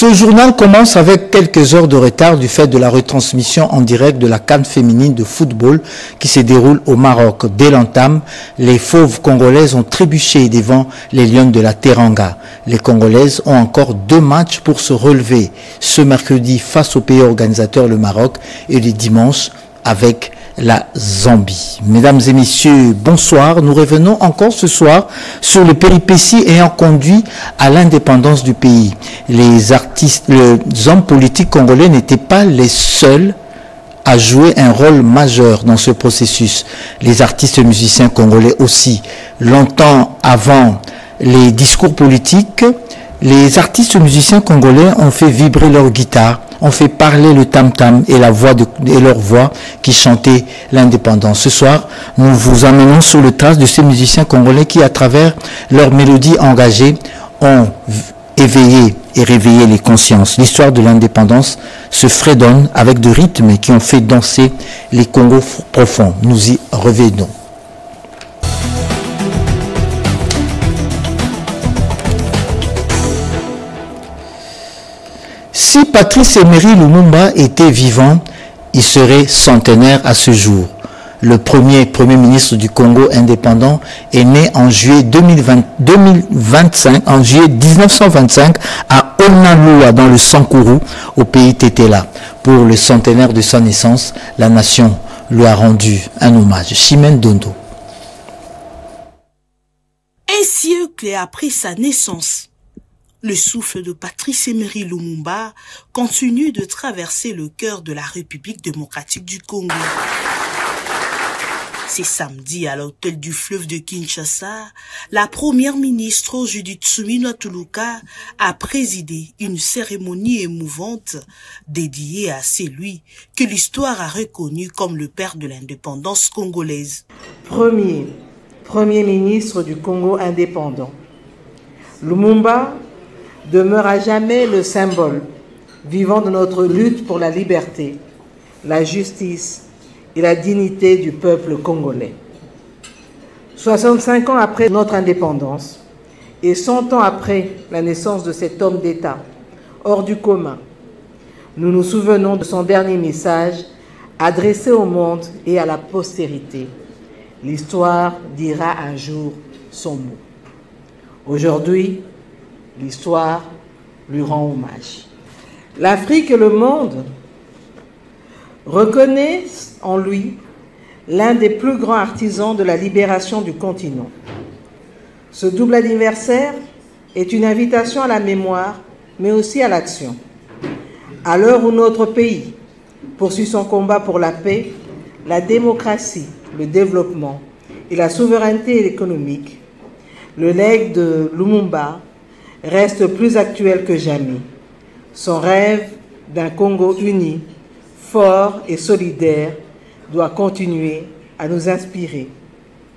Ce journal commence avec quelques heures de retard du fait de la retransmission en direct de la CAN féminine de football qui se déroule au Maroc. Dès l'entame, les fauves congolaises ont trébuché devant les Lions de la Teranga. Les Congolaises ont encore 2 matchs pour se relever. Ce mercredi face au pays organisateur, le Maroc, et le dimanche avec la Zambie. Mesdames et messieurs, bonsoir. Nous revenons encore ce soir sur les péripéties ayant conduit à l'indépendance du pays. Les hommes politiques congolais n'étaient pas les seuls à jouer un rôle majeur dans ce processus. Les artistes et musiciens congolais aussi. Longtemps avant les discours politiques, les artistes et musiciens congolais ont fait vibrer leur guitare, ont fait parler le tam-tam et leur voix qui chantait l'indépendance. Ce soir, nous vous emmenons sur le trace de ces musiciens congolais qui, à travers leurs mélodies engagées, ont éveillé et réveillé les consciences. L'histoire de l'indépendance se fredonne avec de rythmes qui ont fait danser les Congos profonds. Nous y revenons. Si Patrice Emery Lumumba était vivant, il serait centenaire à ce jour. Le premier ministre du Congo indépendant est né en juillet 1925 à Onalua dans le Sankourou au pays Tétéla. Pour le centenaire de sa naissance, la nation lui a rendu un hommage. Chimène Dondo. Un siècle après sa naissance, le souffle de Patrice Emery Lumumba continue de traverser le cœur de la République démocratique du Congo. C'est samedi à l'hôtel du fleuve de Kinshasa, la première ministre Judith Suminwa Tuluka a présidé une cérémonie émouvante dédiée à celui que l'histoire a reconnu comme le père de l'indépendance congolaise. Premier ministre du Congo indépendant. Lumumba demeure à jamais le symbole vivant de notre lutte pour la liberté, la justice et la dignité du peuple congolais. 65 ans après notre indépendance et 100 ans après la naissance de cet homme d'État hors du commun, nous nous souvenons de son dernier message adressé au monde et à la postérité. L'histoire dira un jour son mot. Aujourd'hui, l'histoire lui rend hommage. L'Afrique et le monde reconnaissent en lui l'un des plus grands artisans de la libération du continent. Ce double anniversaire est une invitation à la mémoire, mais aussi à l'action. À l'heure où notre pays poursuit son combat pour la paix, la démocratie, le développement et la souveraineté économique, le legs de Lumumba reste plus actuel que jamais. Son rêve d'un Congo uni, fort et solidaire doit continuer à nous inspirer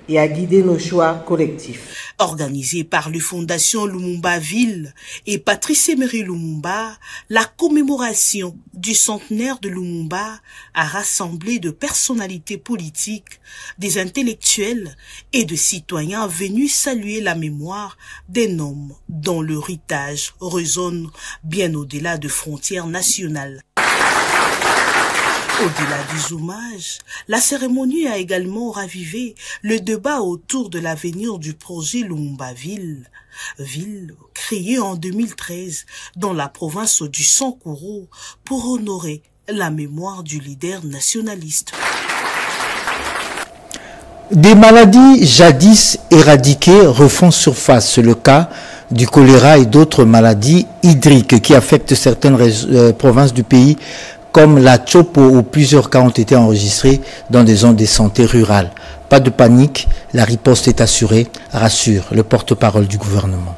et à guider nos choix collectifs. Organisée par la Fondation Lumumba Ville et Patrice Emery Lumumba, la commémoration du centenaire de Lumumba a rassemblé de personnalités politiques, des intellectuels et de citoyens venus saluer la mémoire d'un homme dont l'héritage résonne bien au-delà de frontières nationales. Au-delà des hommages, la cérémonie a également ravivé le débat autour de l'avenir du projet Lumumba-Ville, ville créée en 2013 dans la province du Sankourou pour honorer la mémoire du leader nationaliste. Des maladies jadis éradiquées refont surface. C'est le cas du choléra et d'autres maladies hydriques qui affectent certaines provinces du pays, comme la Chopo, où plusieurs cas ont été enregistrés dans des zones de santé rurales. Pas de panique, la riposte est assurée, rassure le porte-parole du gouvernement.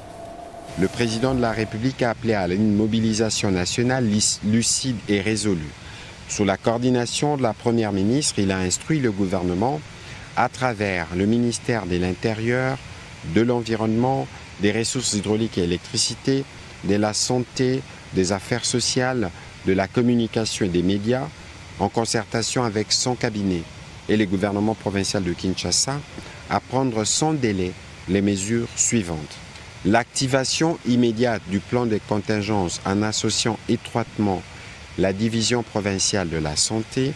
Le président de la République a appelé à une mobilisation nationale lucide et résolue. Sous la coordination de la Première ministre, il a instruit le gouvernement à travers le ministère de l'Intérieur, de l'Environnement, des Ressources hydrauliques et électricité, de la Santé, des Affaires sociales, de la communication et des médias, en concertation avec son cabinet et le gouvernement provincial de Kinshasa, à prendre sans délai les mesures suivantes. L'activation immédiate du plan de contingence en associant étroitement la division provinciale de la santé,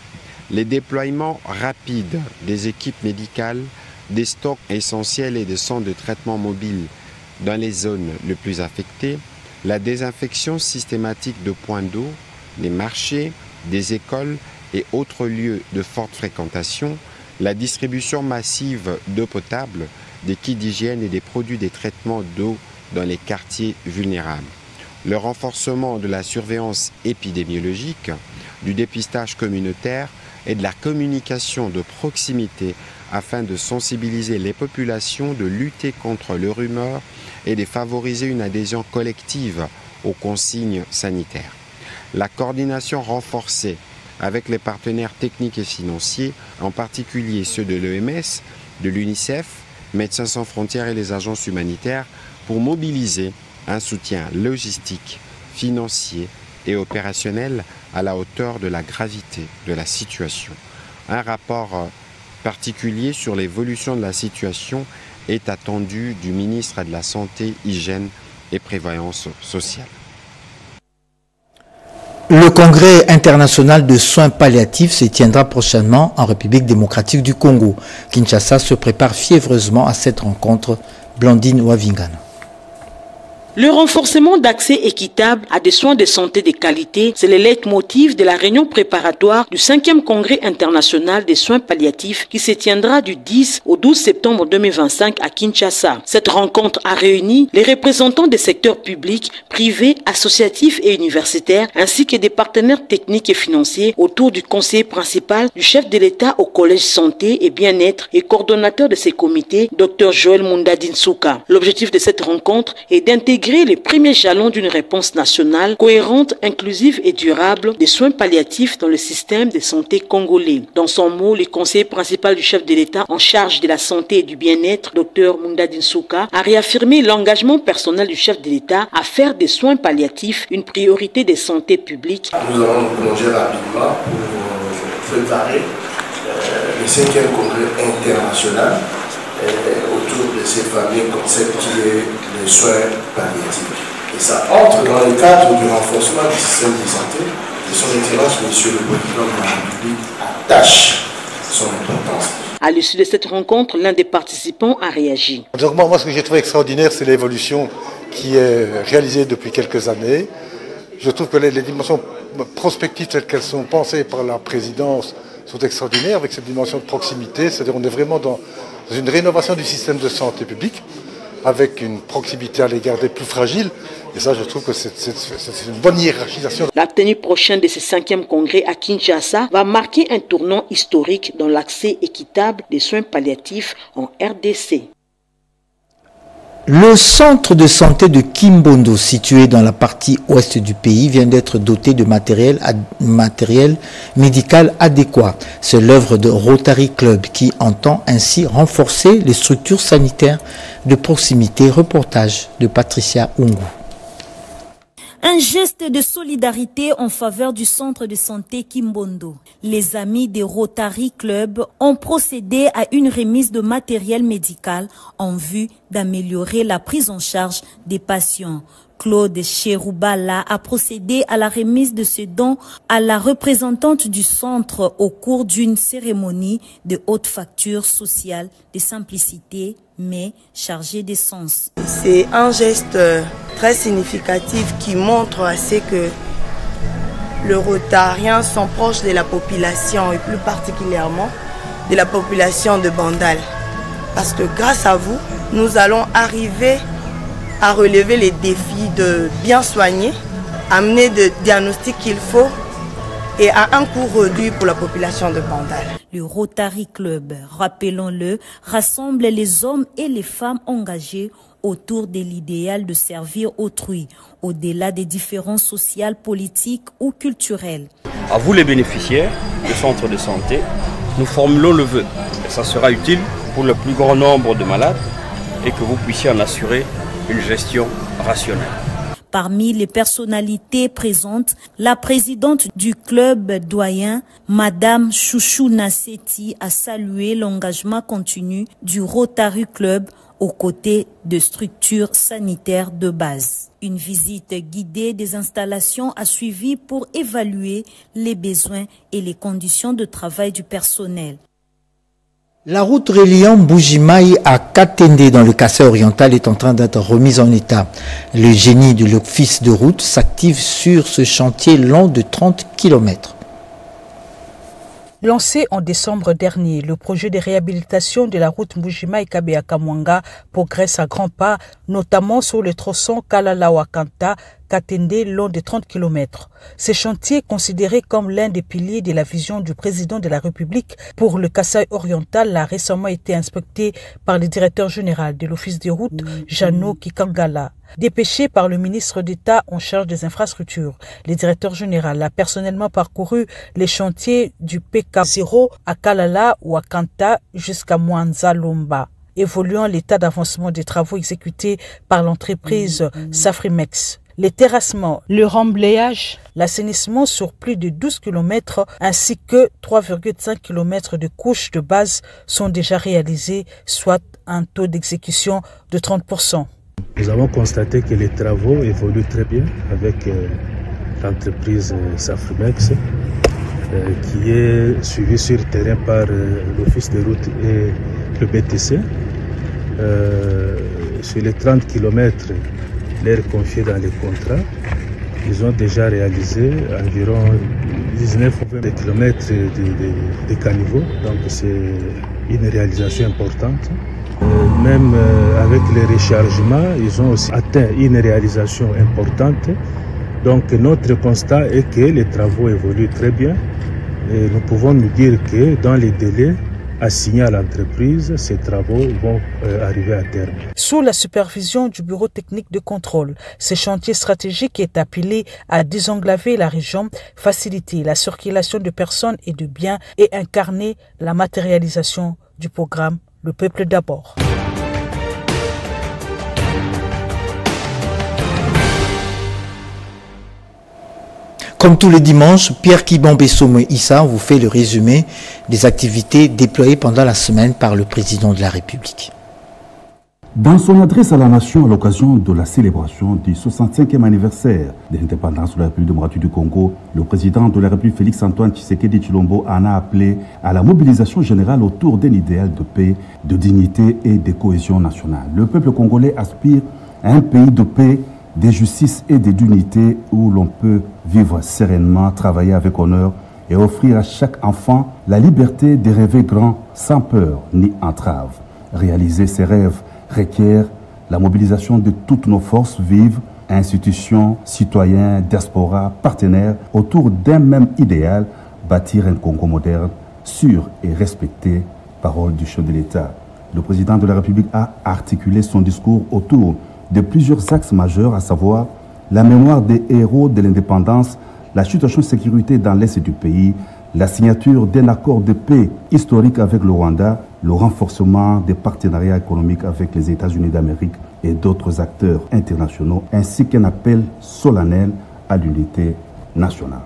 les déploiements rapides des équipes médicales, des stocks essentiels et des centres de traitement mobiles dans les zones les plus affectées, la désinfection systématique de points d'eau, des marchés, des écoles et autres lieux de forte fréquentation, la distribution massive d'eau potable, des kits d'hygiène et des produits de traitement d'eau dans les quartiers vulnérables, le renforcement de la surveillance épidémiologique, du dépistage communautaire et de la communication de proximité afin de sensibiliser les populations, de lutter contre le rumeur et de favoriser une adhésion collective aux consignes sanitaires. La coordination renforcée avec les partenaires techniques et financiers, en particulier ceux de l'OMS, de l'UNICEF, Médecins sans frontières et les agences humanitaires, pour mobiliser un soutien logistique, financier et opérationnel à la hauteur de la gravité de la situation. Un rapport particulier sur l'évolution de la situation est attendu du ministre de la Santé, Hygiène et Prévoyance sociale. Le congrès international de soins palliatifs se tiendra prochainement en République démocratique du Congo. Kinshasa se prépare fiévreusement à cette rencontre. Blandine Wavingana. Le renforcement d'accès équitable à des soins de santé de qualité, c'est le leitmotiv de la réunion préparatoire du 5e congrès international des soins palliatifs qui se tiendra du 10 au 12 septembre 2025 à Kinshasa. Cette rencontre a réuni les représentants des secteurs publics, privés, associatifs et universitaires, ainsi que des partenaires techniques et financiers autour du conseiller principal du chef de l'État au collège santé et bien-être et coordonnateur de ces comités, Dr Joël Mundadinsouka. L'objectif de cette rencontre est d'intégrer les premiers jalons d'une réponse nationale cohérente, inclusive et durable des soins palliatifs dans le système de santé congolais. Dans son mot, le conseiller principal du chef de l'État en charge de la santé et du bien-être, Dr Mundadinsouka, a réaffirmé l'engagement personnel du chef de l'État à faire des soins palliatifs une priorité de santé publique. Nous allons nous plonger rapidement pour préparer le 5e congrès international autour de ces fameux concepts qui est le soin palliatifs. Et ça entre dans le cadre du renforcement du système de santé et son excellence, Monsieur le Président de la République, attache son importance. À l'issue de cette rencontre, l'un des participants a réagi. Donc moi, ce que j'ai trouvé extraordinaire, c'est l'évolution qui est réalisée depuis quelques années. Je trouve que les dimensions prospectives telles qu'elles sont pensées par la présidence sont extraordinaires, avec cette dimension de proximité. C'est-à-dire qu'on est vraiment dans une rénovation du système de santé publique, avec une proximité à l'égard des plus fragiles. Et ça, je trouve que c'est une bonne hiérarchisation. La tenue prochaine de ce 5e congrès à Kinshasa va marquer un tournant historique dans l'accès équitable des soins palliatifs en RDC. Le centre de santé de Kimbondo, situé dans la partie ouest du pays, vient d'être doté de matériel médical adéquat. C'est l'œuvre de Rotary Club qui entend ainsi renforcer les structures sanitaires de proximité. Reportage de Patricia Ungu. Un geste de solidarité en faveur du centre de santé Kimbondo. Les amis des Rotary Club ont procédé à une remise de matériel médical en vue d'améliorer la prise en charge des patients. Claude Cheroubala a procédé à la remise de ce don à la représentante du centre au cours d'une cérémonie de haute facture sociale, de simplicité, mais chargée d'essence. C'est un geste très significatif qui montre assez que les Rotariens sont proches de la population et plus particulièrement de la population de Bandal. Parce que grâce à vous, nous allons arriver à relever les défis de bien soigner, amener le diagnostic qu'il faut et à un coût réduit pour la population de Bandal. Le Rotary Club, rappelons-le, rassemble les hommes et les femmes engagés autour de l'idéal de servir autrui, au-delà des différences sociales, politiques ou culturelles. À vous les bénéficiaires du centre de santé, nous formulons le vœu que ça sera utile pour le plus grand nombre de malades et que vous puissiez en assurer une gestion rationnelle. Parmi les personnalités présentes, la présidente du club doyen, Madame Chouchou Nasseti, a salué l'engagement continu du Rotary Club aux côtés de structures sanitaires de base. Une visite guidée des installations a suivi pour évaluer les besoins et les conditions de travail du personnel. La route reliant Mbuji-Mayi à Katende dans le Kassai oriental est en train d'être remise en état. Le génie de l'office de route s'active sur ce chantier long de 30 km. Lancé en décembre dernier, le projet de réhabilitation de la route Mbuji-Mayi-Kabea-Kamwanga progresse à grands pas, notamment sur le tronçon Kalala-Wakanta, Katende, long de 30 km. Ce chantier, considéré comme l'un des piliers de la vision du président de la République pour le Kassai oriental, a récemment été inspecté par le directeur général de l'Office des routes, Jano Kikangala. Dépêché par le ministre d'État en charge des infrastructures, le directeur général a personnellement parcouru les chantiers du PK0 à Kalala ou à Kanta jusqu'à Mwanza-Lomba, évoluant l'état d'avancement des travaux exécutés par l'entreprise Safrimex. Les terrassements, le remblayage, l'assainissement sur plus de 12 km ainsi que 3,5 km de couches de base sont déjà réalisés, soit un taux d'exécution de 30%. Nous avons constaté que les travaux évoluent très bien avec l'entreprise Safrimex qui est suivie sur le terrain par l'Office des routes et le BTC. Sur les 30 km l'air confié dans les contrats, ils ont déjà réalisé environ 19 ou 20 km de caniveaux, donc c'est une réalisation importante. Même avec les rechargements, ils ont aussi atteint une réalisation importante. Donc notre constat est que les travaux évoluent très bien et nous pouvons nous dire que dans les délais assignés à l'entreprise, ces travaux vont arriver à terme. Sous la supervision du Bureau technique de contrôle, ce chantier stratégique est appelé à désenglaver la région, faciliter la circulation de personnes et de biens et incarner la matérialisation du programme Le Peuple d'abord. Comme tous les dimanches, Pierre Kibombe Somme Issa vous fait le résumé des activités déployées pendant la semaine par le président de la République. Dans son adresse à la nation à l'occasion de la célébration du 65e anniversaire de l'indépendance de la République démocratique du Congo, le président de la République Félix-Antoine Tshisekedi Tshilombo en a appelé à la mobilisation générale autour d'un idéal de paix, de dignité et de cohésion nationale. Le peuple congolais aspire à un pays de paix, de justice et de dignité où l'on peut vivre sereinement, travailler avec honneur et offrir à chaque enfant la liberté de rêver grand sans peur ni entrave. Réaliser ses rêves requiert la mobilisation de toutes nos forces vives, institutions, citoyens, diaspora, partenaires, autour d'un même idéal, bâtir un Congo moderne, sûr et respecté, parole du chef de l'État. Le président de la République a articulé son discours autour de plusieurs axes majeurs, à savoir la mémoire des héros de l'indépendance, la situation de sécurité dans l'est du pays, la signature d'un accord de paix historique avec le Rwanda, le renforcement des partenariats économiques avec les États-Unis d'Amérique et d'autres acteurs internationaux, ainsi qu'un appel solennel à l'unité nationale.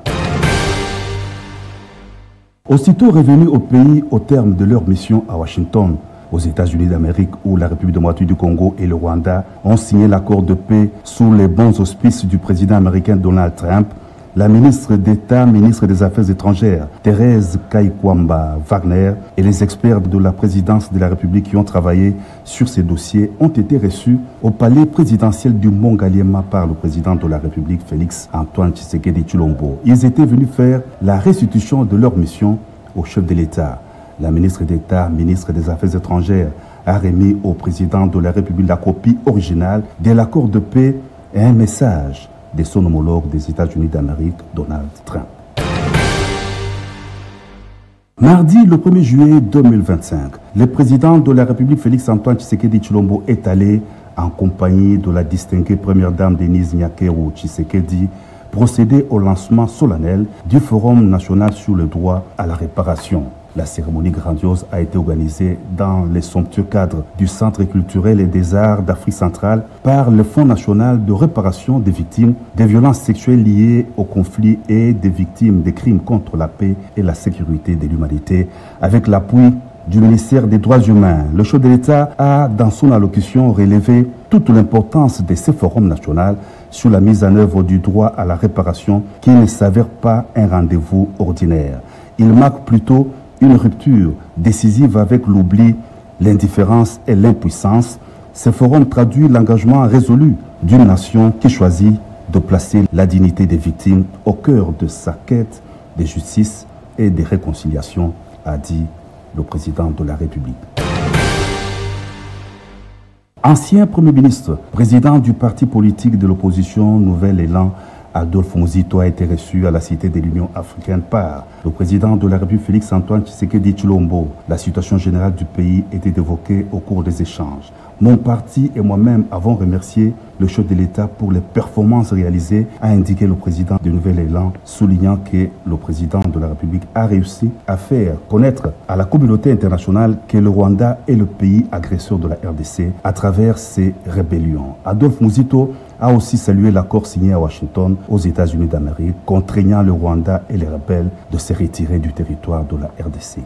Aussitôt revenus au pays au terme de leur mission à Washington, aux États-Unis d'Amérique, où la République démocratique du Congo et le Rwanda ont signé l'accord de paix sous les bons auspices du président américain Donald Trump, la ministre d'État, ministre des Affaires étrangères, Thérèse Kaikwamba Wagner, et les experts de la présidence de la République qui ont travaillé sur ces dossiers ont été reçus au palais présidentiel du Mont-Galiema par le président de la République, Félix-Antoine Tshisekedi Tshilombo. Ils étaient venus faire la restitution de leur mission au chef de l'État. La ministre d'État, ministre des Affaires étrangères, a remis au président de la République la copie originale de l'accord de paix et un message de son homologue des États-Unis d'Amérique, Donald Trump. Mardi, le 1er juillet 2025, le président de la République, Félix-Antoine Tshisekedi Tshilombo, est allé en compagnie de la distinguée première dame Denise Nyakeru Tshisekedi procéder au lancement solennel du Forum national sur le droit à la réparation. La cérémonie grandiose a été organisée dans les somptueux cadres du Centre culturel et des arts d'Afrique centrale par le Fonds national de réparation des victimes des violences sexuelles liées au conflit et des victimes des crimes contre la paix et la sécurité de l'humanité, avec l'appui du ministère des Droits humains. Le chef de l'État a, dans son allocution, relevé toute l'importance de ce forum national sur la mise en œuvre du droit à la réparation qui ne s'avère pas un rendez-vous ordinaire. Il marque plutôt une rupture décisive avec l'oubli, l'indifférence et l'impuissance. Ce forum traduit l'engagement résolu d'une nation qui choisit de placer la dignité des victimes au cœur de sa quête de justice et de réconciliation, a dit le président de la République. Ancien Premier ministre, président du parti politique de l'opposition Nouvel Élan, Adolphe Muzito a été reçu à la Cité de l'Union africaine par le président de la République Félix Antoine Tshisekedi Tshilombo. La situation générale du pays était évoquée au cours des échanges. Mon parti et moi-même avons remercié le chef de l'État pour les performances réalisées, a indiqué le président du Nouvel Élan, soulignant que le président de la République a réussi à faire connaître à la communauté internationale que le Rwanda est le pays agresseur de la RDC à travers ses rébellions. Adolphe Muzito a aussi salué l'accord signé à Washington, aux États-Unis d'Amérique, contraignant le Rwanda et les rebelles de se retirer du territoire de la RDC.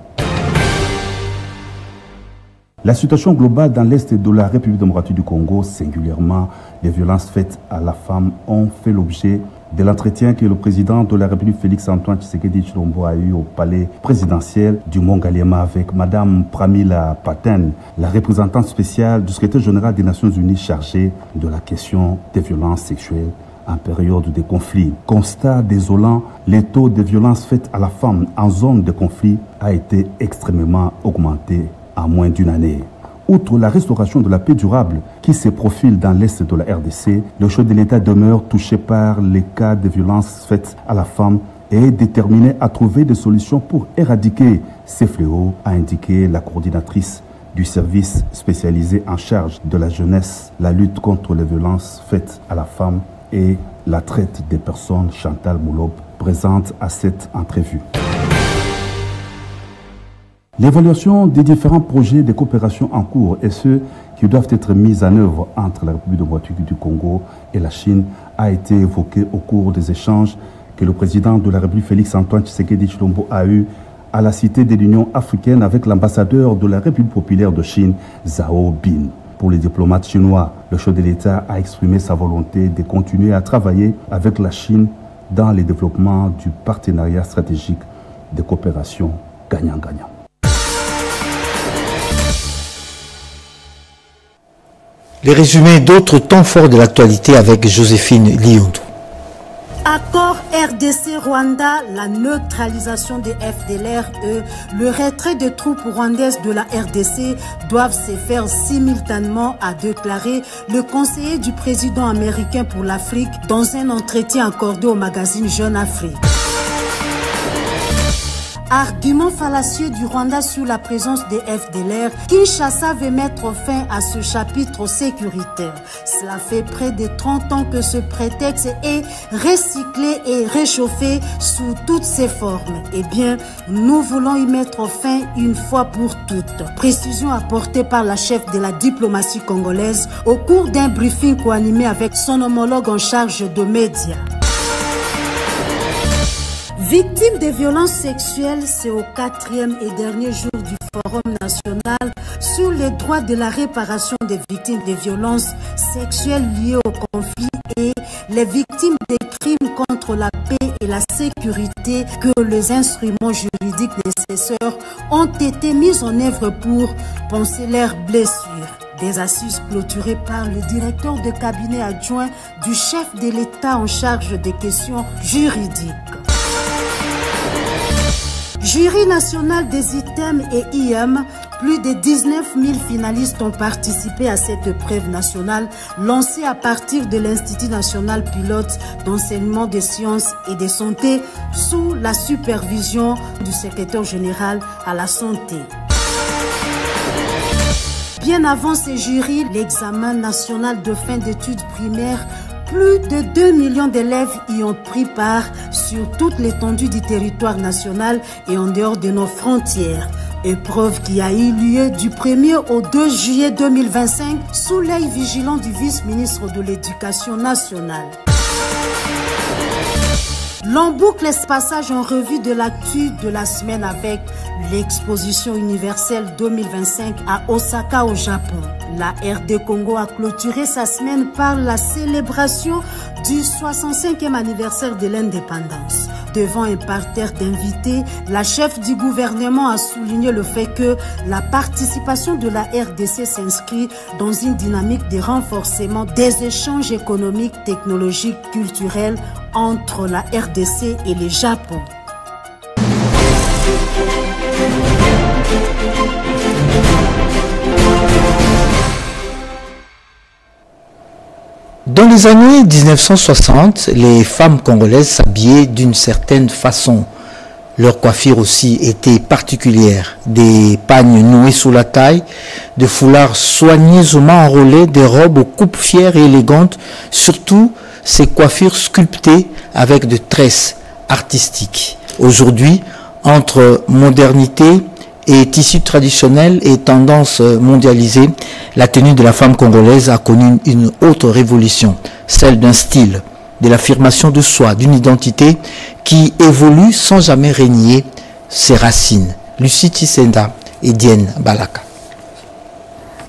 La situation globale dans l'Est de la République démocratique du Congo, singulièrement les violences faites à la femme, ont fait l'objet de l'entretien que le président de la République Félix Antoine Tshisekedi Tshilombo a eu au palais présidentiel du Mont-Galema avec Mme Pramila Patten, la représentante spéciale du secrétaire général des Nations Unies chargée de la question des violences sexuelles en période de conflit. Constat désolant, le taux de violences faites à la femme en zone de conflit a été extrêmement augmenté en moins d'une année. Outre la restauration de la paix durable qui se profile dans l'Est de la RDC, le chef de l'État demeure touché par les cas de violences faites à la femme et est déterminé à trouver des solutions pour éradiquer ces fléaux, a indiqué la coordinatrice du service spécialisé en charge de la jeunesse, la lutte contre les violences faites à la femme et la traite des personnes, Chantal Moulob, présente à cette entrevue. L'évaluation des différents projets de coopération en cours et ceux qui doivent être mis en œuvre entre la République démocratique du Congo et la Chine a été évoquée au cours des échanges que le président de la République Félix Antoine Tshisekedi Tshilombo a eu à la Cité de l'Union africaine avec l'ambassadeur de la République populaire de Chine, Zhao Bin. Pour les diplomates chinois, le chef de l'État a exprimé sa volonté de continuer à travailler avec la Chine dans le développement du partenariat stratégique de coopération gagnant-gagnant. Les résumés d'autres temps forts de l'actualité avec Joséphine Liondo. Accord RDC-Rwanda, la neutralisation des FDLR et le retrait des troupes rwandaises de la RDC doivent se faire simultanément, a déclaré le conseiller du président américain pour l'Afrique dans un entretien accordé au magazine Jeune Afrique. Argument fallacieux du Rwanda sur la présence des FDLR, Kinshasa veut mettre fin à ce chapitre sécuritaire. Cela fait près de 30 ans que ce prétexte est recyclé et réchauffé sous toutes ses formes. Eh bien, nous voulons y mettre fin une fois pour toutes. Précision apportée par la chef de la diplomatie congolaise au cours d'un briefing co-animé avec son homologue en charge de médias. Victimes de violences sexuelles, c'est au 4e et dernier jour du Forum national sur les droits de la réparation des victimes de violences sexuelles liées au conflit et les victimes des crimes contre la paix et la sécurité que les instruments juridiques nécessaires ont été mis en œuvre pour panser leurs blessures. Des assises clôturées par le directeur de cabinet adjoint du chef de l'État en charge des questions juridiques. Jury national des items et IM, plus de 19 000 finalistes ont participé à cette épreuve nationale lancée à partir de l'Institut national pilote d'enseignement des sciences et de santé sous la supervision du secrétaire général à la santé. Bien avant ces jurys, l'examen national de fin d'études primaires, plus de 2 millions d'élèves y ont pris part sur toute l'étendue du territoire national et en dehors de nos frontières. Épreuve qui a eu lieu du 1er au 2 juillet 2025 sous l'œil vigilant du vice-ministre de l'Éducation nationale. L'on boucle ce passage en revue de l'actu de la semaine avec l'exposition universelle 2025 à Osaka au Japon. La RD Congo a clôturé sa semaine par la célébration du 65e anniversaire de l'indépendance. Devant un parterre d'invités, la chef du gouvernement a souligné le fait que la participation de la RDC s'inscrit dans une dynamique de renforcement des échanges économiques, technologiques, culturels entre la RDC et le Japon. Dans les années 1960, les femmes congolaises s'habillaient d'une certaine façon. Leur coiffure aussi était particulière. Des pagnes noués sous la taille, des foulards soigneusement enroulés, des robes aux coupes fières et élégantes, surtout ces coiffures sculptées avec de tresses artistiques. Aujourd'hui, entre modernité et tissus traditionnels et tendances mondialisées, la tenue de la femme congolaise a connu une autre révolution, celle d'un style, de l'affirmation de soi, d'une identité qui évolue sans jamais renier ses racines. Lucie Tsenda et Diane Balaka.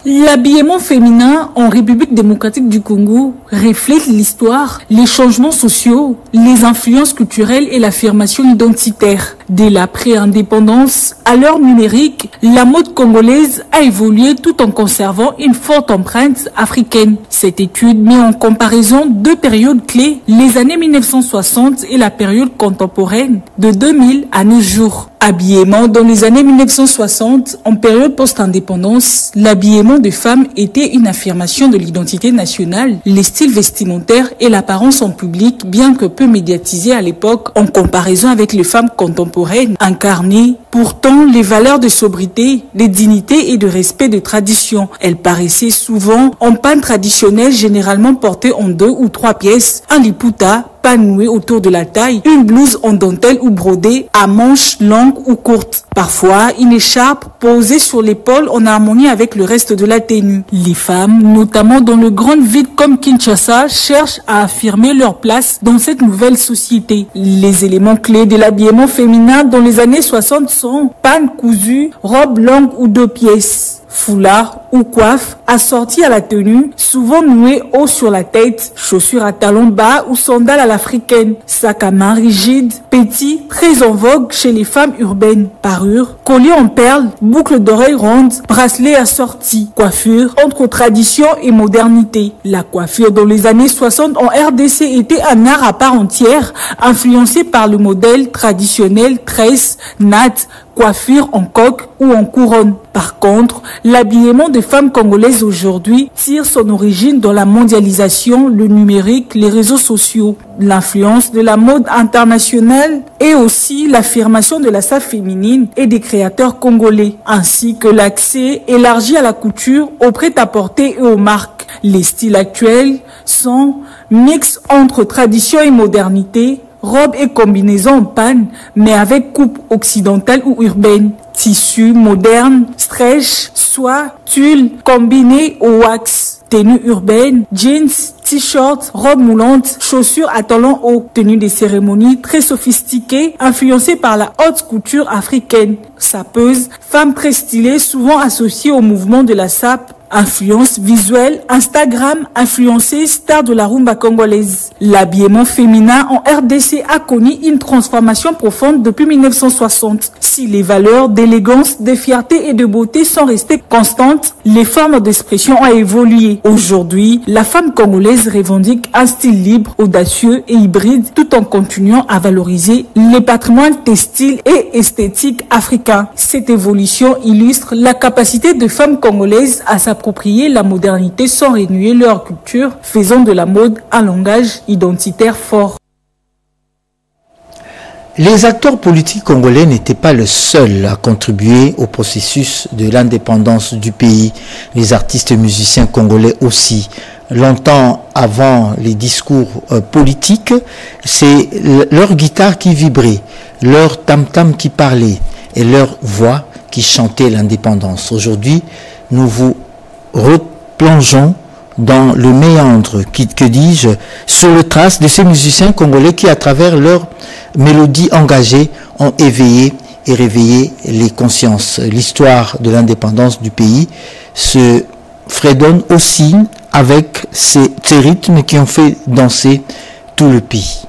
L'habillement féminin en République démocratique du Congo reflète l'histoire, les changements sociaux, les influences culturelles et l'affirmation identitaire. Dès la pré-indépendance à l'heure numérique, la mode congolaise a évolué tout en conservant une forte empreinte africaine. Cette étude met en comparaison deux périodes clés, les années 1960 et la période contemporaine de 2000 à nos jours. Habillement dans les années 1960, en période post-indépendance, l'habillement des femmes était une affirmation de l'identité nationale, les styles vestimentaires et l'apparence en public, bien que peu médiatisés à l'époque en comparaison avec les femmes contemporaines, incarnaient pourtant les valeurs de sobriété, de dignité et de respect des traditions. Elles paraissaient souvent en panne traditionnelle, généralement portée en 2 ou 3 pièces, un liputa, pas noué autour de la taille, une blouse en dentelle ou brodée à manches longues ou courtes. Parfois, une écharpe posée sur l'épaule en harmonie avec le reste de la tenue. Les femmes, notamment dans le grand vide comme Kinshasa, cherchent à affirmer leur place dans cette nouvelle société. Les éléments clés de l'habillement féminin dans les années 60 sont panne cousue, robe longue ou 2 pièces, foulard ou coiffe assortie à la tenue, souvent nouée haut sur la tête, chaussures à talons bas ou sandales à l'africaine, sac à main rigide, petit, très en vogue chez les femmes urbaines, parure, collier en perles, boucles d'oreilles rondes, bracelets assortis, coiffure entre tradition et modernité. La coiffure dans les années 60 en RDC était un art à part entière, influencé par le modèle traditionnel tresse, natte, coiffure en coque ou en couronne. Par contre, l'habillement des femmes congolaises aujourd'hui tire son origine dans la mondialisation, le numérique, les réseaux sociaux, l'influence de la mode internationale et aussi l'affirmation de la salle féminine et des créateurs congolais, ainsi que l'accès élargi à la couture, au prêt-à-porter et aux marques. Les styles actuels sont mix entre tradition et modernité, robes et combinaisons en panne, mais avec coupe occidentale ou urbaine. Tissu moderne, stretch, soie, tulle, combiné au wax. Tenue urbaine, jeans, t-shirt, robe moulante, chaussures à talons hauts. Tenue des cérémonies très sophistiquées, influencées par la haute couture africaine. Sapeuse, femme très stylée, souvent associée au mouvement de la sape. Influence visuelle, Instagram, influencée, star de la rumba congolaise. L'habillement féminin en RDC a connu une transformation profonde depuis 1960. Si les valeurs d'élégance, de fierté et de beauté sont restées constantes, les formes d'expression ont évolué. Aujourd'hui, la femme congolaise revendique un style libre, audacieux et hybride, tout en continuant à valoriser les patrimoines textiles et esthétiques africains. Cette évolution illustre la capacité des femmes congolaises à s'approprier la modernité sans renier leur culture, faisant de la mode un langage identitaire fort. Les acteurs politiques congolais n'étaient pas les seuls à contribuer au processus de l'indépendance du pays. Les artistes et musiciens congolais aussi. Longtemps avant les discours politiques, c'est leur guitare qui vibrait, leur tam-tam qui parlait et leur voix qui chantait l'indépendance. Aujourd'hui, nous vous replongeons dans le méandre, que dis-je, sur le trace de ces musiciens congolais qui, à travers leurs mélodies engagées, ont éveillé et réveillé les consciences. L'histoire de l'indépendance du pays se fredonne aussi avec ces rythmes qui ont fait danser tout le pays.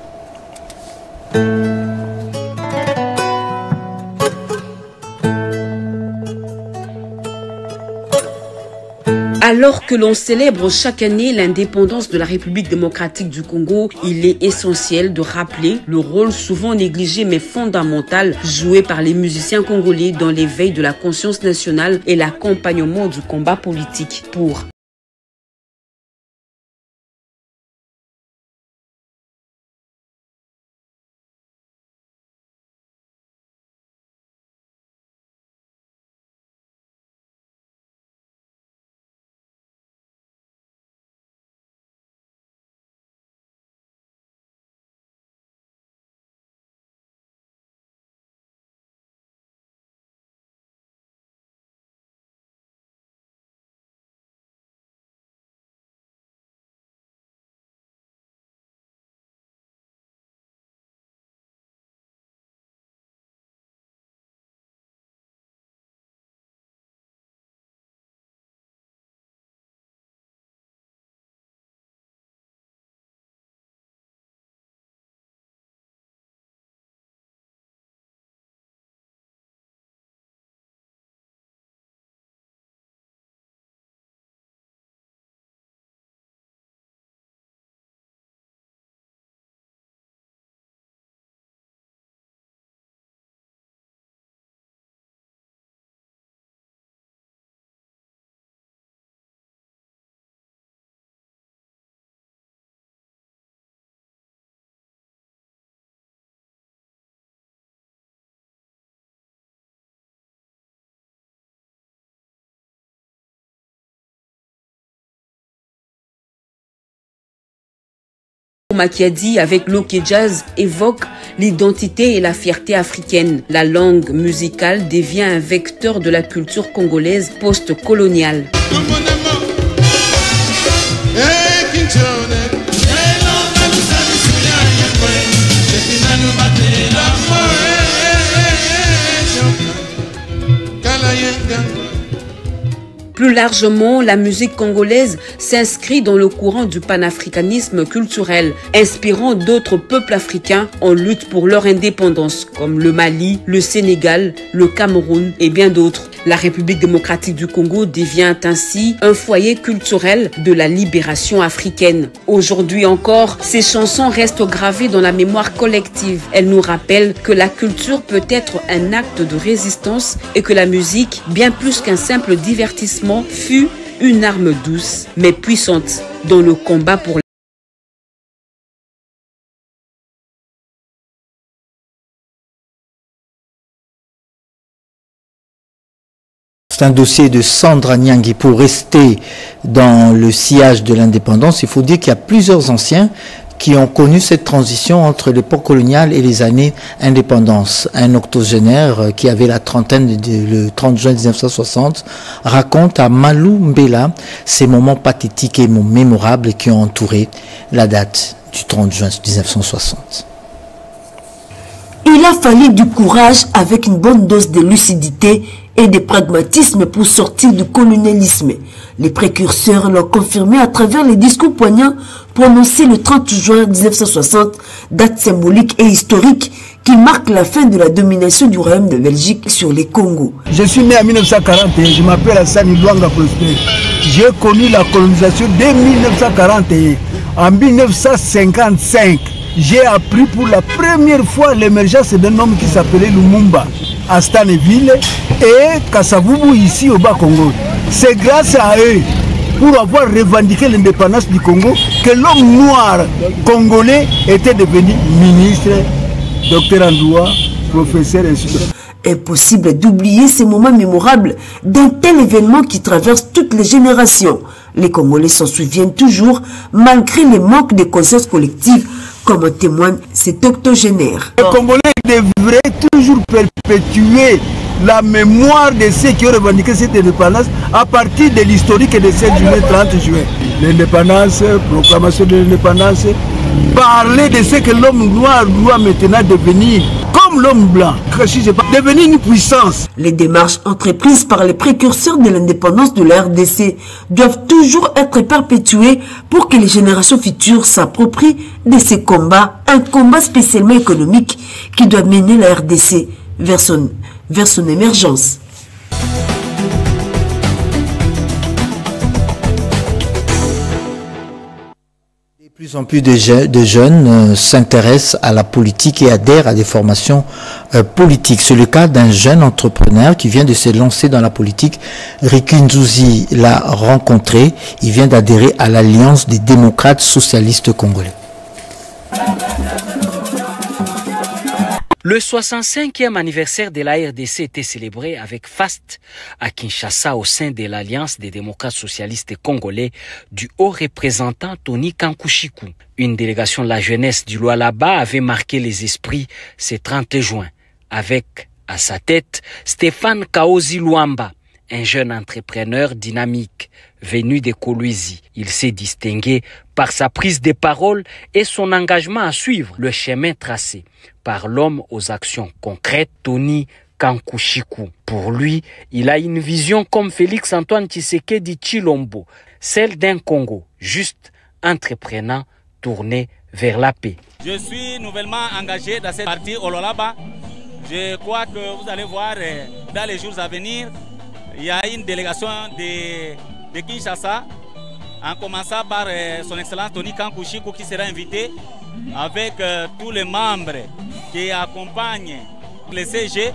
Alors que l'on célèbre chaque année l'indépendance de la République démocratique du Congo, il est essentiel de rappeler le rôle souvent négligé mais fondamental joué par les musiciens congolais dans l'éveil de la conscience nationale et l'accompagnement du combat politique. Pour Makiadi avec l'Ok Jazz évoque l'identité et la fierté africaine. La langue musicale devient un vecteur de la culture congolaise post-coloniale. Plus largement, la musique congolaise s'inscrit dans le courant du panafricanisme culturel, inspirant d'autres peuples africains en lutte pour leur indépendance, comme le Mali, le Sénégal, le Cameroun et bien d'autres. La République démocratique du Congo devient ainsi un foyer culturel de la libération africaine. Aujourd'hui encore, ces chansons restent gravées dans la mémoire collective. Elles nous rappellent que la culture peut être un acte de résistance et que la musique, bien plus qu'un simple divertissement, fut une arme douce mais puissante dans le combat pour C'est un dossier de Sandra Nyangui. Pour rester dans le sillage de l'indépendance, il faut dire qu'il y a plusieurs anciens qui ont connu cette transition entre l'époque coloniale et les années indépendance. Un octogénaire qui avait la trentaine, le 30 juin 1960, raconte à Malou Mbela ces moments pathétiques et mémorables qui ont entouré la date du 30 juin 1960. Il a fallu du courage avec une bonne dose de lucidité et de pragmatisme pour sortir du colonialisme. Les précurseurs l'ont confirmé à travers les discours poignants prononcés le 30 juin 1960, date symbolique et historique qui marque la fin de la domination du Royaume de Belgique sur les Congos. Je suis né en 1941, je m'appelle Hassani Luanga Prosper. J'ai connu la colonisation dès 1941. En 1955, j'ai appris pour la première fois l'émergence d'un homme qui s'appelait Lumumba à Stanleyville et Kasavubu ici au Bas-Congo. C'est grâce à eux, pour avoir revendiqué l'indépendance du Congo, que l'homme noir congolais était devenu ministre, docteur Andoua, professeur, ainsi de suite. Impossible d'oublier ces moments mémorables d'un tel événement qui traverse toutes les générations. Les Congolais s'en souviennent toujours, malgré les manques de conscience collective, comme en témoigne cet octogénaire. Les Congolais devraient toujours perpétuer la mémoire de ceux qui ont revendiqué cette indépendance à partir de l'historique de 7 juillet, 30 juin. L'indépendance, proclamation de l'indépendance, parler de ce que l'homme noir doit maintenant devenir, comme l'homme blanc, devenir une puissance. Les démarches entreprises par les précurseurs de l'indépendance de la RDC doivent toujours être perpétuées pour que les générations futures s'approprient de ces combats, un combat spécialement économique qui doit mener la RDC vers son émergence. De plus en plus de jeunes s'intéressent à la politique et adhèrent à des formations politiques. C'est le cas d'un jeune entrepreneur qui vient de se lancer dans la politique. Ricky Nzouzi l'a rencontré. Il vient d'adhérer à l'Alliance des démocrates socialistes congolais. Le 65e anniversaire de la RDC était célébré avec faste à Kinshasa au sein de l'Alliance des démocrates socialistes congolais du haut représentant Tony Kankushiku. Une délégation de la jeunesse du Lualaba avait marqué les esprits ce 30 juin avec à sa tête Stéphane Kaozi Luamba, un jeune entrepreneur dynamique venu de Kolwezi. Il s'est distingué par sa prise de parole et son engagement à suivre le chemin tracé par l'homme aux actions concrètes, Tony Kankushiku. Pour lui, il a une vision comme Félix Antoine Tshisekedi Tshilombo, celle d'un Congo juste, entreprenant, tourné vers la paix. Je suis nouvellement engagé dans cette partie au Lualaba. Je crois que vous allez voir dans les jours à venir, il y a une délégation de Kinshasa, en commençant par son excellence Tony Kankushiku qui sera invité avec tous les membres qui accompagnent le CG,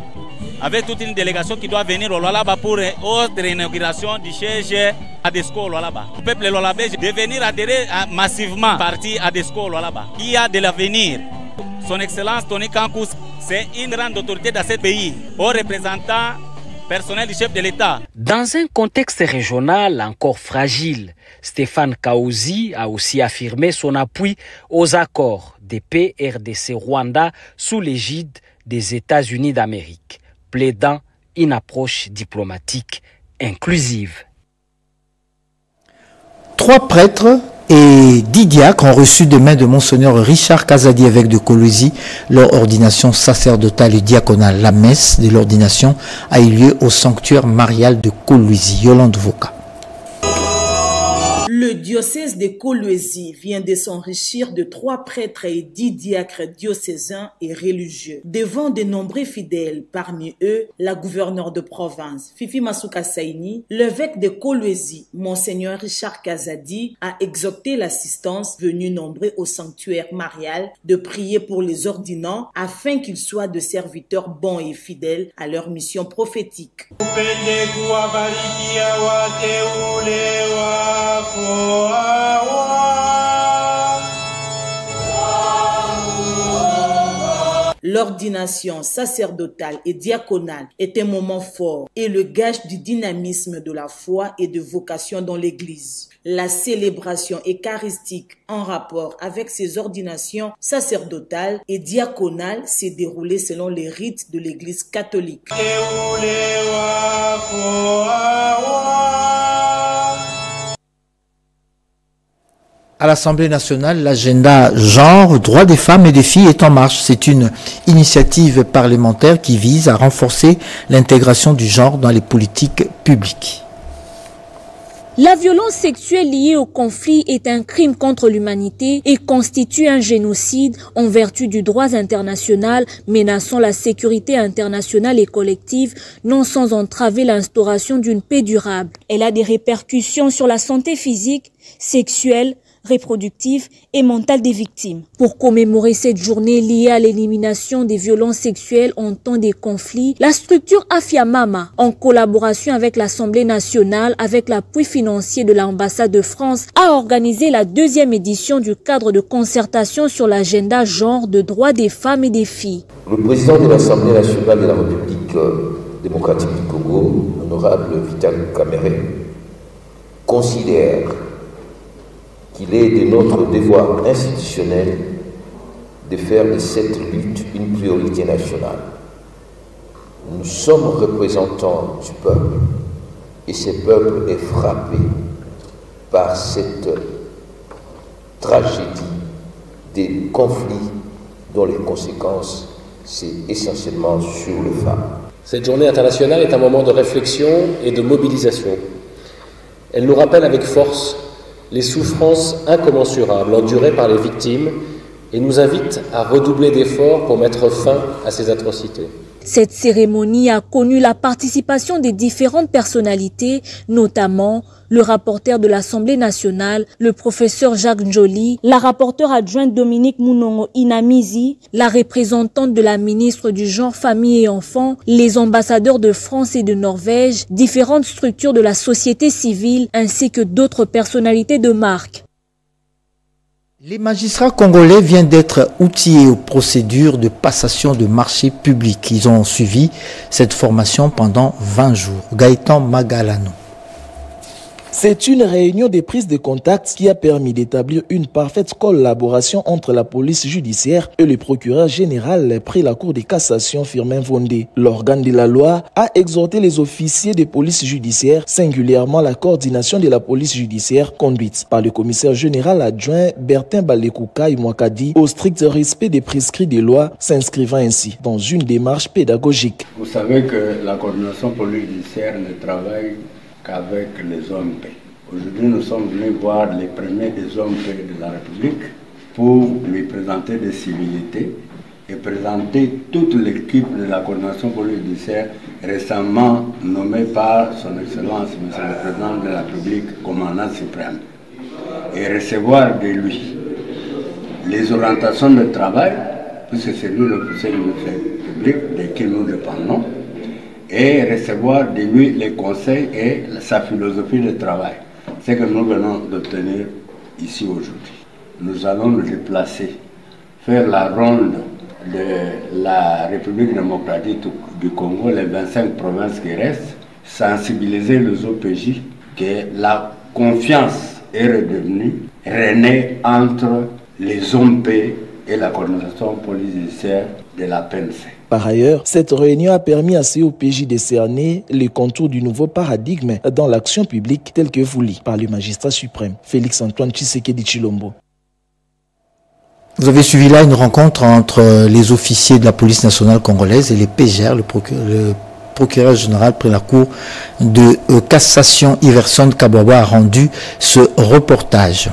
avec toute une délégation qui doit venir au Lualaba pour une autre inauguration du siège ADESCO au Lualaba. Le peuple lualabais de venir adhérer massivement parti ADESCO au Lualaba. Il y a de l'avenir. Son excellence Tony Kankushiku, c'est une grande autorité dans ce pays, au représentant personnel du chef de l'État. Dans un contexte régional encore fragile, Stéphane Kaozi a aussi affirmé son appui aux accords de paix RDC-Rwanda sous l'égide des États-Unis d'Amérique, plaidant une approche diplomatique inclusive. 3 prêtres et 10 diacres ont reçu de main de Monseigneur Richard Kazadi, évêque de Kolwezi, leur ordination sacerdotale et diaconale. La messe de l'ordination a eu lieu au sanctuaire marial de Kolwezi. Yolande Voka. Le diocèse de Kolwezi vient de s'enrichir de 3 prêtres et 10 diacres diocésains et religieux. Devant de nombreux fidèles, parmi eux, la gouverneure de province, Fifi Masuka Saini, l'évêque de Kolwezi, Monseigneur Richard Kazadi, a exhorté l'assistance venue nombreux au sanctuaire marial de prier pour les ordinants afin qu'ils soient de serviteurs bons et fidèles à leur mission prophétique. L'ordination sacerdotale et diaconale est un moment fort et le gage du dynamisme de la foi et de vocation dans l'Église. La célébration eucharistique en rapport avec ces ordinations sacerdotales et diaconales s'est déroulée selon les rites de l'Église catholique. À l'Assemblée nationale, l'agenda genre, droits des femmes et des filles est en marche. C'est une initiative parlementaire qui vise à renforcer l'intégration du genre dans les politiques publiques. La violence sexuelle liée au conflit est un crime contre l'humanité et constitue un génocide en vertu du droit international menaçant la sécurité internationale et collective, non sans entraver l'instauration d'une paix durable. Elle a des répercussions sur la santé physique, sexuelle, reproductive et mentale des victimes. Pour commémorer cette journée liée à l'élimination des violences sexuelles en temps des conflits, la structure Afiamama, en collaboration avec l'Assemblée nationale, avec l'appui financier de l'ambassade de France, a organisé la 2e édition du cadre de concertation sur l'agenda genre de droits des femmes et des filles. Le président de l'Assemblée nationale de la République démocratique du Congo, honorable Vital Kamerhe, considère qu'il est de notre devoir institutionnel de faire de cette lutte une priorité nationale. Nous sommes représentants du peuple et ce peuple est frappé par cette tragédie des conflits dont les conséquences, c'est essentiellement sur les femmes. Cette journée internationale est un moment de réflexion et de mobilisation. Elle nous rappelle avec force les souffrances incommensurables endurées par les victimes et nous invite à redoubler d'efforts pour mettre fin à ces atrocités. Cette cérémonie a connu la participation des différentes personnalités, notamment le rapporteur de l'Assemblée nationale, le professeur Jacques Njoli, la rapporteure adjointe Dominique Mounongo Inamizi, la représentante de la ministre du Genre, Famille et Enfants, les ambassadeurs de France et de Norvège, différentes structures de la société civile ainsi que d'autres personnalités de marque. Les magistrats congolais viennent d'être outillés aux procédures de passation de marchés publics. Ils ont suivi cette formation pendant 20 jours. Gaëtan Magalano. C'est une réunion de prise de contact qui a permis d'établir une parfaite collaboration entre la police judiciaire et le procureur général près la Cour de cassation Firmin Vondé. L'organe de la loi a exhorté les officiers de police judiciaire, singulièrement la coordination de la police judiciaire conduite par le commissaire général adjoint Bertin Balekoukaï Mwakadi au strict respect des prescrits des lois, s'inscrivant ainsi dans une démarche pédagogique. Vous savez que la coordination police judiciaire ne travaille qu'avec les OMP. Aujourd'hui, nous sommes venus voir les premiers des OMP de la République pour lui présenter des civilités et présenter toute l'équipe de la coordination police judiciaire récemment nommée par son Excellence, M. le Président de la République, commandant suprême, et recevoir de lui les orientations de travail, puisque c'est nous le Conseil de public de qui nous dépendons, et recevoir de lui les conseils et sa philosophie de travail. C'est ce que nous venons d'obtenir ici aujourd'hui. Nous allons nous déplacer, faire la ronde de la République démocratique du Congo, les 25 provinces qui restent, sensibiliser les OPJ que la confiance est redevenue, renée entre les OMP et la coordination policière de la PNC. Par ailleurs, cette réunion a permis à COPJ de cerner les contours du nouveau paradigme dans l'action publique tel que voulu par le magistrat suprême, Félix-Antoine Tshisekedi Tshilombo. Vous avez suivi là une rencontre entre les officiers de la police nationale congolaise et les PGR, le procureur général près la cour de cassation Iverson Kabwaba a rendu ce reportage.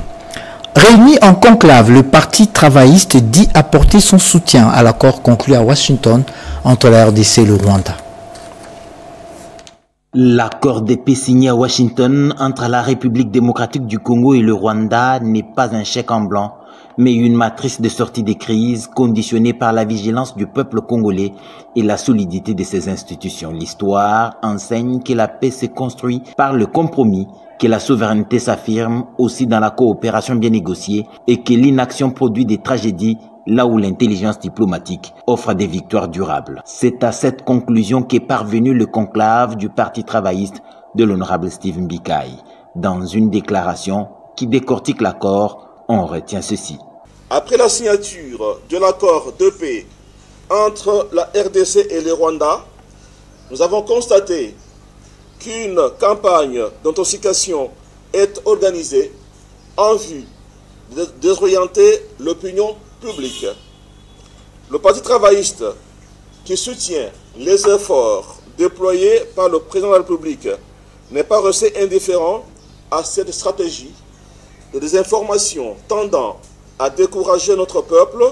Réuni en conclave, le parti travailliste dit apporter son soutien à l'accord conclu à Washington entre la RDC et le Rwanda. L'accord de paix signé à Washington entre la République démocratique du Congo et le Rwanda n'est pas un chèque en blanc, mais une matrice de sortie des crises conditionnée par la vigilance du peuple congolais et la solidité de ses institutions. L'histoire enseigne que la paix se construit par le compromis, que la souveraineté s'affirme aussi dans la coopération bien négociée et que l'inaction produit des tragédies là où l'intelligence diplomatique offre des victoires durables. C'est à cette conclusion qu'est parvenu le conclave du Parti travailliste de l'honorable Steve Mbikaï. Dans une déclaration qui décortique l'accord, on retient ceci. Après la signature de l'accord de paix entre la RDC et le Rwanda, nous avons constaté qu'une campagne d'intoxication est organisée en vue de désorienter l'opinion publique. Le Parti travailliste, qui soutient les efforts déployés par le président de la République, n'est pas resté indifférent à cette stratégie de désinformation tendant à décourager notre peuple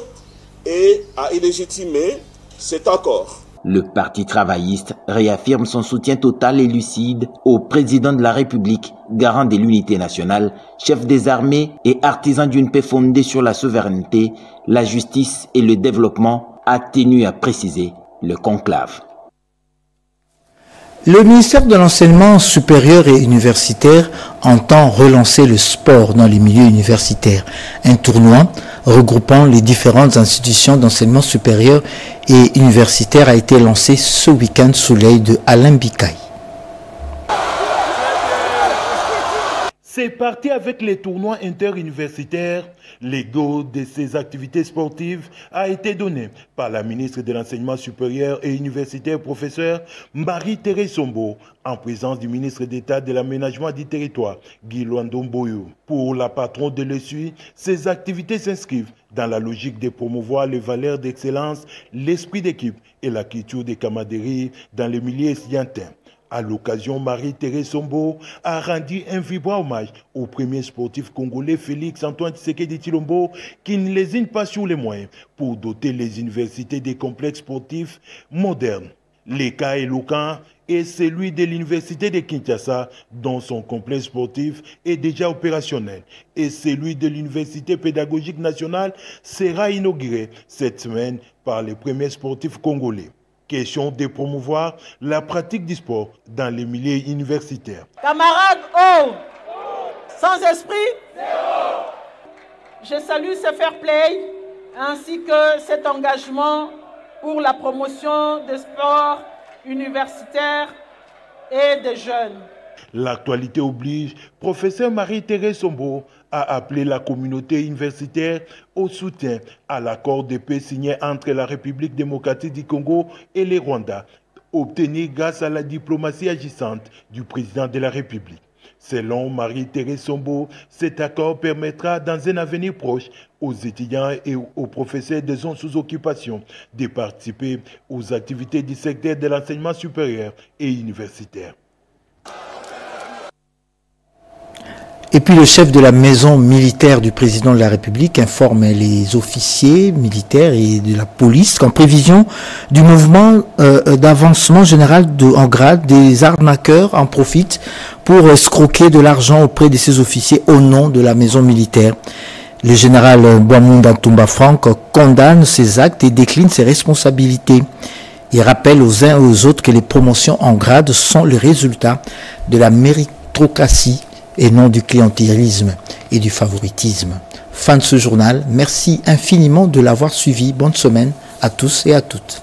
et à illégitimer cet accord. Le Parti travailliste réaffirme son soutien total et lucide au président de la République, garant de l'unité nationale, chef des armées et artisan d'une paix fondée sur la souveraineté, la justice et le développement, a tenu à préciser le conclave. Le ministère de l'Enseignement supérieur et universitaire entend relancer le sport dans les milieux universitaires. Un tournoi regroupant les différentes institutions d'enseignement supérieur et universitaire a été lancé ce week-end sous l'œil de Alain Bikaï. C'est parti avec les tournois interuniversitaires. L'ego de ces activités sportives a été donné par la ministre de l'Enseignement supérieur et universitaire, professeur Marie-Thérèse Sombo, en présence du ministre d'État de l'Aménagement du territoire, Guy Luandon-Boyo. Pour la patronne de l'ESUI, ces activités s'inscrivent dans la logique de promouvoir les valeurs d'excellence, l'esprit d'équipe et la culture de camaraderie dans les milieux estudiantins. À l'occasion, Marie-Thérèse Sombo a rendu un vibrant hommage au premier sportif congolais Félix Antoine Tshisekedi Tshilombo qui ne lésine pas sur les moyens pour doter les universités des complexes sportifs modernes. Le cas éloquent est celui de l'université de Kinshasa, dont son complexe sportif est déjà opérationnel, et celui de l'université pédagogique nationale sera inauguré cette semaine par les premiers sportifs congolais. Question de promouvoir la pratique du sport dans les milieux universitaires. Camarades, oh, sans esprit, je salue ce fair play ainsi que cet engagement pour la promotion des sports universitaires et des jeunes. L'actualité oblige, professeur Marie-Thérèse Sombo a appelé la communauté universitaire au soutien à l'accord de paix signé entre la République démocratique du Congo et le Rwanda, obtenu grâce à la diplomatie agissante du président de la République. Selon Marie-Thérèse Sombo, cet accord permettra dans un avenir proche aux étudiants et aux professeurs des zones sous occupation de participer aux activités du secteur de l'enseignement supérieur et universitaire. Et puis le chef de la maison militaire du président de la République informe les officiers militaires et de la police qu'en prévision du mouvement d'avancement général en grade, des arnaqueurs en profitent pour escroquer de l'argent auprès de ces officiers au nom de la maison militaire. Le général Boamunda Tumba Franck condamne ces actes et décline ses responsabilités. Il rappelle aux uns et aux autres que les promotions en grade sont le résultat de la méritocratie et non du clientélisme et du favoritisme. Fin de ce journal. Merci infiniment de l'avoir suivi. Bonne semaine à tous et à toutes.